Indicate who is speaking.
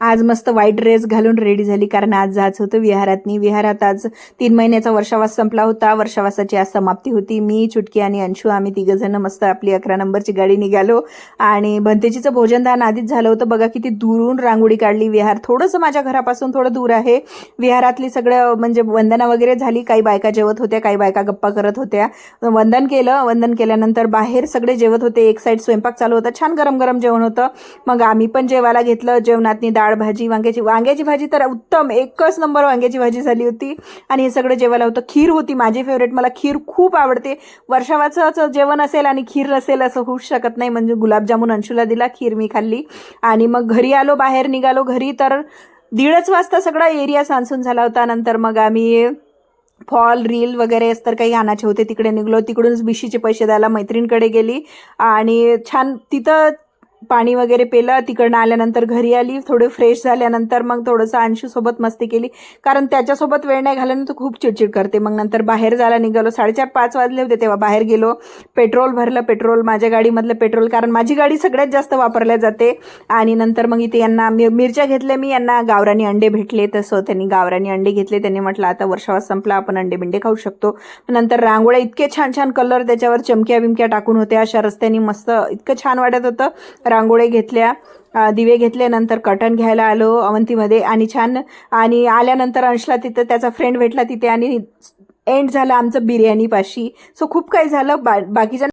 Speaker 1: आज मस्त white dress घालून रेडी झाली, कारण आज जायचं होतं विहारातनी. विहारात आज 3 महिन्याचा वर्षावास संपला होता. वर्षावासाची आज समाप्ती होती. मी, चुटकी आणि अंशू आम्ही तिघंजण मस्त आपली 11 नंबरची गाडी निघालो आणि भंतेजीचं भोजनदान आधीच झालं होतं. बघा किती दुरून रांगोळी काढली. विहार थोडंसं माझ्या घरापासून थोडं दूर आहे. विहारातली सगळं म्हणजे वंदना वगैरे झाली. काही बायका जेवत होत्या, काही बायका गप्पा करत होत्या. वंदन केलं. वंदन केल्यानंतर बाहेर सगळे जेवत होते. एक साईड स्वयंपाक चालू होता. छान गरम गरम जेवण होतं. मग आम्ही पण जेवायला घेतलं. जेवणातनी डाळ भाजी, वांग्याची भाजी तर उत्तम, एकच नंबर वांग्याची भाजी झाली होती. आणि हे सगळं जेवायला होतं. खीर होती माझी फेवरेट, मला खीर खूप आवडते. वर्षावाचं जेवण असेल आणि खीर नसेल असं होऊच शकत नाही. म्हणजे गुलाबजामुन अंशूला दिला, खीर मी खाल्ली आणि मग घरी आलो. बाहेर निघालो घरी तर 1:30 वाजता सगळा एरिया सांसून झाला होता. नंतर मग आम्ही फॉल रील वगैरे तर काही आणायचे होते, तिकडे निघलो. तिकडूनच बिशीचे पैसे द्यायला मैत्रिणीकडे गेली आणि छान तिथं पाणी वगैरे पेलं. तिकडनं आल्यानंतर घरी आली. थोडे फ्रेश झाल्यानंतर मग थोडंसं अंशूसोबत मस्ती केली, कारण त्याच्यासोबत वेळ नाही घालवल्यानंतर खूप चिडचिड करते. मग नंतर बाहेर जायला निघालो. 4:30-5 वाजले होते तेव्हा बाहेर गेलो. पेट्रोल भरलं. पेट्रोल माझ्या गाडीमधलं पेट्रोल, कारण माझी गाडी सगळ्यात जास्त वापरल्या जाते. आणि नंतर मग इथे यांना मिरच्या घेतल्या मी. यांना गावरानी अंडे भेटले, तसं त्यांनी गावरानी अंडे घेतले. त्यांनी म्हटलं आता वर्षावास संपला, आपण अंडे बिंडे खाऊ शकतो. नंतर रांगोळ्या, इतके छान छान कलर त्याच्यावर चमक्या बिमक्या टाकून होत्या. अशा रस्त्याने मस्त इतकं छान वाटत होतं. रांगोळ्या घेतल्या, दिवे घेतले. नंतर कटन घ्यायला आलो अवंतीमध्ये आणि छान. आणि आल्यानंतर अंशला तिथं त्याचा फ्रेंड भेटला तिथे आणि एंड झाला आमचं बिर्याणीपाशी. सो खूप काही झालं. बाकीच्या